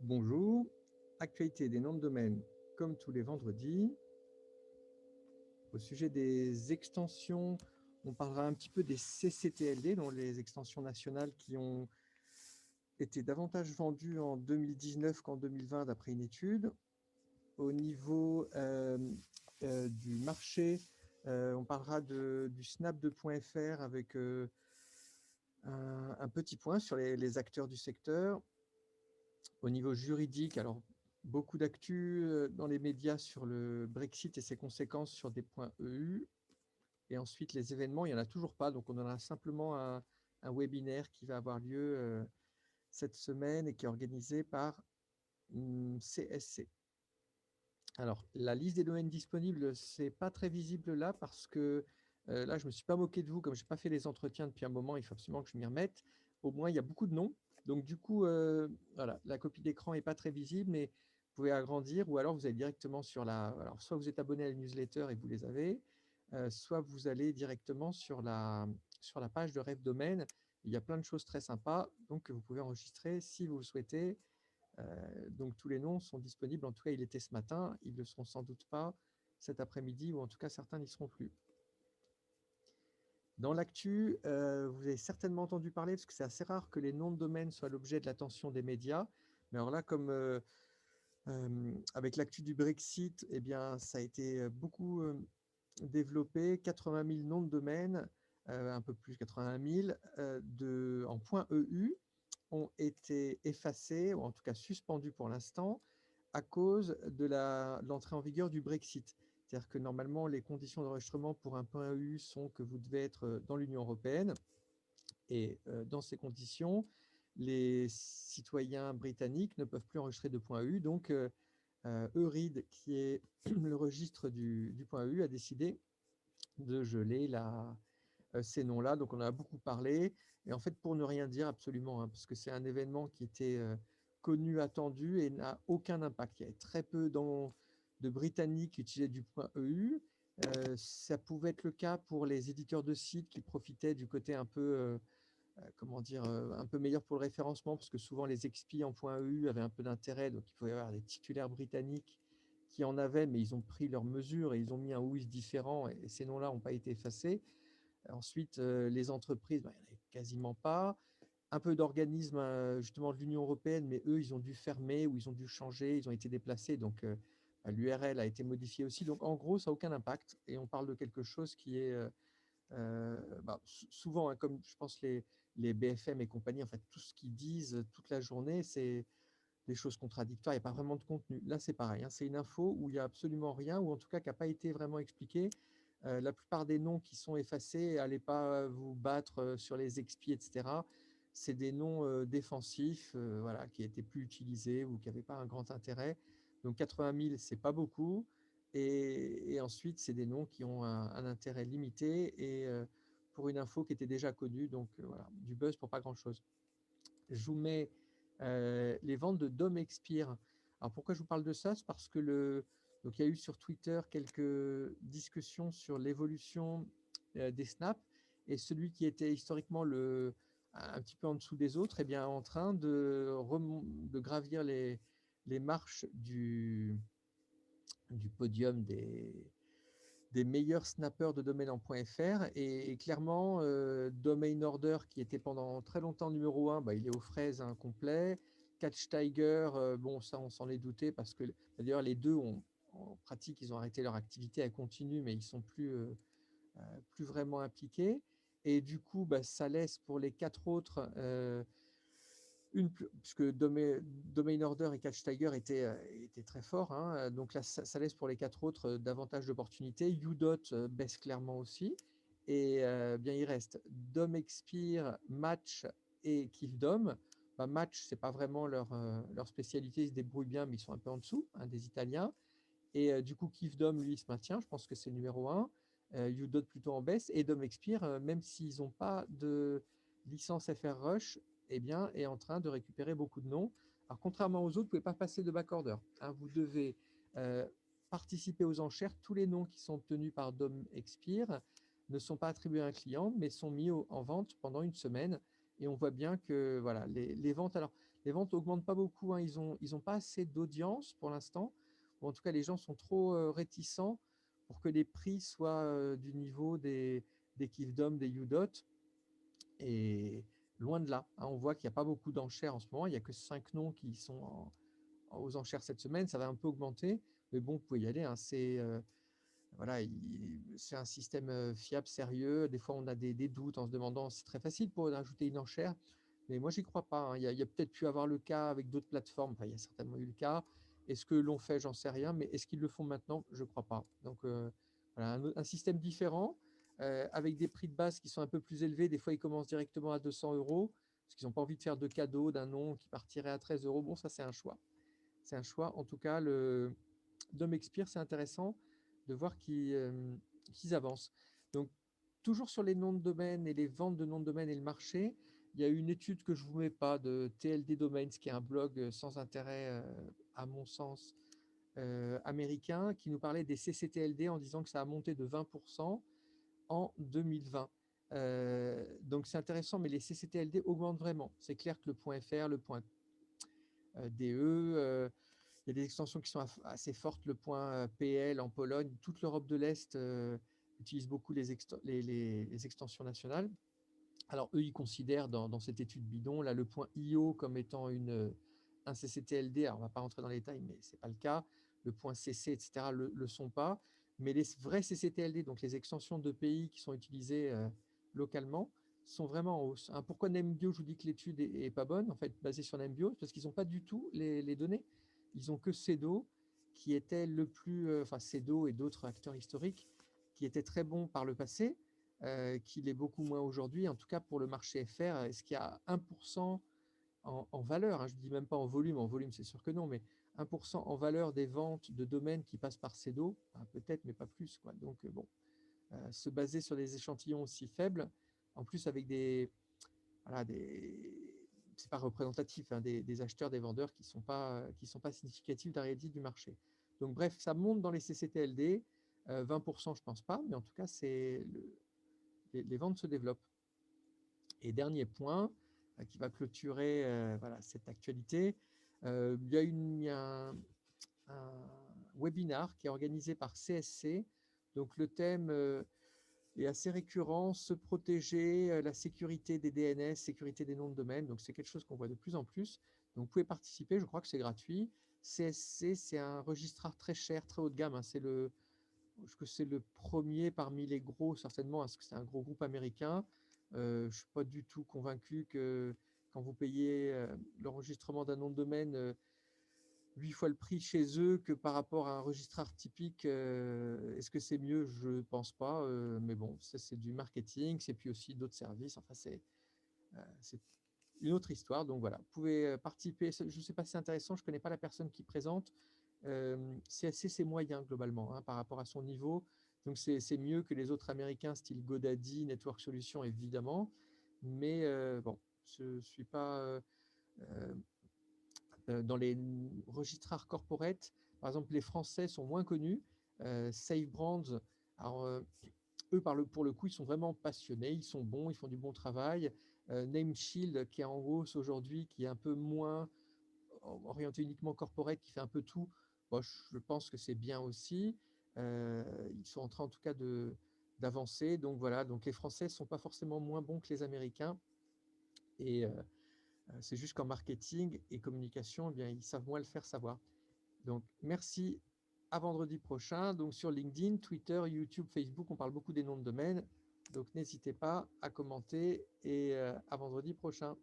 Bonjour, actualité des noms de domaine comme tous les vendredis. Au sujet des extensions, on parlera un petit peu des CCTLD, donc les extensions nationales qui ont été davantage vendues en 2019 qu'en 2020 d'après une étude. Au niveau du marché, on parlera du Snap 2.fr avec un petit point sur les acteurs du secteur. Au niveau juridique, alors beaucoup d'actu dans les médias sur le Brexit et ses conséquences sur des points EU. Et ensuite, les événements, il n'y en a toujours pas. Donc, on en a simplement un webinaire qui va avoir lieu cette semaine et qui est organisé par CSC. Alors, la liste des domaines disponibles, ce n'est pas très visible là parce que là, je ne me suis pas moqué de vous. Comme je n'ai pas fait les entretiens depuis un moment, il faut absolument que je m'y remette. Au moins, il y a beaucoup de noms. Donc, du coup, voilà, la copie d'écran n'est pas très visible, mais vous pouvez agrandir ou alors vous allez directement sur la… Alors, soit vous êtes abonné à la newsletter et vous les avez, soit vous allez directement sur la page de Rêve Domaine. Il y a plein de choses très sympas donc, que vous pouvez enregistrer si vous le souhaitez. Donc tous les noms sont disponibles. En tout cas, il était ce matin. Ils ne le seront sans doute pas cet après-midi, ou en tout cas, certains n'y seront plus. Dans l'actu, vous avez certainement entendu parler, parce que c'est assez rare que les noms de domaine soient l'objet de l'attention des médias. Mais alors là, comme avec l'actu du Brexit, eh bien, ça a été beaucoup développé. 80 000 noms de domaine, un peu plus 80 000, en .eu ont été effacés, ou en tout cas suspendus pour l'instant, à cause de l'entrée en vigueur du Brexit. C'est-à-dire que normalement, les conditions d'enregistrement pour un .eu sont que vous devez être dans l'Union européenne. Et dans ces conditions, les citoyens britanniques ne peuvent plus enregistrer de .eu. Donc, Eurid, qui est le registre du .eu, a décidé de geler ces noms-là. Donc, on en a beaucoup parlé. Et en fait, pour ne rien dire absolument, parce que c'est un événement qui était connu, attendu et n'a aucun impact. Il y avait très peu de Britanniques qui utilisaient du .eu. Ça pouvait être le cas pour les éditeurs de sites qui profitaient du côté un peu, comment dire, un peu meilleur pour le référencement, parce que souvent les expis en .eu avaient un peu d'intérêt, donc il pouvait y avoir des titulaires britanniques qui en avaient, mais ils ont pris leurs mesures et ils ont mis un WIS différent, et ces noms-là n'ont pas été effacés. Ensuite, les entreprises, il n'y en avait quasiment pas. Un peu d'organismes justement de l'Union européenne, mais eux, ils ont dû fermer ou ils ont dû changer, ils ont été déplacés. Donc, l'URL a été modifiée aussi. Donc, en gros, ça n'a aucun impact. Et on parle de quelque chose qui est souvent, hein, comme je pense les BFM et compagnie, en fait, tout ce qu'ils disent toute la journée, c'est des choses contradictoires. Il n'y a pas vraiment de contenu. Là, c'est pareil. Hein, c'est une info où il n'y a absolument rien, ou en tout cas qui n'a pas été vraiment expliqué. La plupart des noms qui sont effacés, allez pas vous battre sur les expis, etc. C'est des noms défensifs, voilà, qui n'étaient plus utilisés ou qui n'avaient pas un grand intérêt. Donc 80 000, c'est pas beaucoup. Et ensuite, c'est des noms qui ont un intérêt limité et pour une info qui était déjà connue. Donc voilà, du buzz pour pas grand-chose. Je vous mets les ventes de Dom Expire. Alors pourquoi je vous parle de ça? C'est parce que donc il y a eu sur Twitter quelques discussions sur l'évolution des snaps, et celui qui était historiquement un petit peu en dessous des autres, est bien en train de gravir les marches du podium des meilleurs snappers de domaine en .fr, et clairement Domain Order, qui était pendant très longtemps numéro 1, il est aux fraises complet. Catch Tiger, bon, ça on s'en est douté, parce que d'ailleurs les deux en pratique, ils ont arrêté leur activité, elle continue, mais ils sont plus vraiment impliqués. Et du coup, ça laisse pour les quatre autres puisque Domain Order et Catch Tiger étaient très forts, hein. Donc là, ça laisse pour les quatre autres davantage d'opportunités. Udot baisse clairement aussi. Et bien, il reste Dom Expire, Match et Kifdom. Match, c'est pas vraiment leur spécialité, ils se débrouillent bien, mais ils sont un peu en dessous, hein, des Italiens. Et du coup, Kifdom, lui, il se maintient. Je pense que c'est le numéro 1. Udot plutôt en baisse. Et Dom Expire, même s'ils n'ont pas de licence FR Rush, eh bien, est en train de récupérer beaucoup de noms. Alors, contrairement aux autres, vous ne pouvez pas passer de backorder, hein. Vous devez participer aux enchères. Tous les noms qui sont obtenus par Dom Expire ne sont pas attribués à un client, mais sont mis en vente pendant une semaine. Et on voit bien que voilà, les ventes… Alors, les ventes augmentent pas beaucoup, hein. Ils ont pas assez d'audience pour l'instant, ou en tout cas les gens sont trop réticents pour que les prix soient du niveau des Kifdom, des Udot, et loin de là, hein. On voit qu'il n'y a pas beaucoup d'enchères en ce moment, il n'y a que 5 noms qui sont aux enchères cette semaine, ça va un peu augmenter, mais bon, vous pouvez y aller, hein. Voilà, c'est un système fiable, sérieux. Des fois, on a des doutes en se demandant, c'est très facile pour eux d'ajouter une enchère, mais moi, j'y crois pas, hein. Il y a peut-être pu avoir le cas avec d'autres plateformes, enfin, il y a certainement eu le cas. Est-ce que l'on fait? J'en sais rien, mais est-ce qu'ils le font maintenant? Je crois pas. Donc, voilà, un système différent, avec des prix de base qui sont un peu plus élevés. Des fois, ils commencent directement à 200 euros, parce qu'ils n'ont pas envie de faire de cadeaux d'un nom qui partirait à 13 euros. Bon, ça, c'est un choix. C'est un choix. En tout cas, le Dom Expire, c'est intéressant de voir qu'ils avancent. Donc, toujours sur les noms de domaine et les ventes de noms de domaine et le marché, il y a une étude que je ne vous mets pas de TLD Domains, qui est un blog sans intérêt, à mon sens, américain, qui nous parlait des CCTLD en disant que ça a monté de 20% en 2020. Donc c'est intéressant, mais les CCTLD augmentent vraiment. C'est clair que le .fr, le .de, il y a des extensions qui sont assez fortes. Le .pl en Pologne, toute l'Europe de l'Est utilise beaucoup les extensions nationales. Alors eux, ils considèrent dans cette étude bidon là, le .io comme étant un CCTLD. Alors on ne va pas rentrer dans les détails, mais ce n'est pas le cas. Le .cc, etc., le sont pas. Mais les vrais CCTLD, donc les extensions de pays qui sont utilisées localement, sont vraiment en hausse, hein. Pourquoi Nembio, je vous dis que l'étude est pas bonne, en fait, basée sur Nembio? Parce qu'ils n'ont pas du tout les données. Ils ont que Cedo, qui était le plus, enfin Cedo et d'autres acteurs historiques, qui étaient très bons par le passé, qui l'est beaucoup moins aujourd'hui. En tout cas, pour le marché FR, est-ce qu'il y a 1% en valeur, hein, je ne dis même pas en volume c'est sûr que non, mais 1% en valeur des ventes de domaines qui passent par Cedo, ben, peut-être, mais pas plus, quoi. Donc, bon, se baser sur des échantillons aussi faibles, en plus avec voilà, c'est pas représentatif, hein, des acheteurs, des vendeurs qui sont pas significatifs de la réalité du marché. Donc, bref, ça monte dans les CCTLD, 20%, je pense pas, mais en tout cas, les ventes se développent. Et dernier point qui va clôturer voilà, cette actualité, il y a un webinar qui est organisé par CSC. Donc le thème est assez récurrent, se protéger, la sécurité des DNS, sécurité des noms de domaine. Donc c'est quelque chose qu'on voit de plus en plus. Donc vous pouvez participer, je crois que c'est gratuit. CSC, c'est un registraire très cher, très haut de gamme, hein. C'est le premier parmi les gros, certainement, parce que c'est un gros groupe américain. Je ne suis pas du tout convaincu que quand vous payez l'enregistrement d'un nom de domaine 8 fois le prix chez eux que par rapport à un registraire typique, est-ce que c'est mieux? Je ne pense pas, mais bon, ça c'est du marketing, c'est puis aussi d'autres services. Enfin, c'est une autre histoire. Donc voilà, vous pouvez participer. Je ne sais pas si c'est intéressant, je ne connais pas la personne qui présente. CSC, c'est moyen globalement, hein, par rapport à son niveau. Donc c'est mieux que les autres américains, style GoDaddy, Network Solutions, évidemment. Mais bon, je ne suis pas dans les registraires corporate. Par exemple, les Français sont moins connus. SafeBrands, alors, eux, pour le coup, ils sont vraiment passionnés, ils sont bons, ils font du bon travail. Nameshield, qui est en hausse aujourd'hui, qui est un peu moins orienté uniquement corporate, qui fait un peu tout, bon, je pense que c'est bien aussi. Ils sont en train, en tout cas, d'avancer. Donc voilà, donc les Français ne sont pas forcément moins bons que les Américains. Et c'est juste qu'en marketing et communication, eh bien, ils savent moins le faire savoir. Donc, merci. À vendredi prochain. Donc, sur LinkedIn, Twitter, YouTube, Facebook, on parle beaucoup des noms de domaine. Donc, n'hésitez pas à commenter et à vendredi prochain.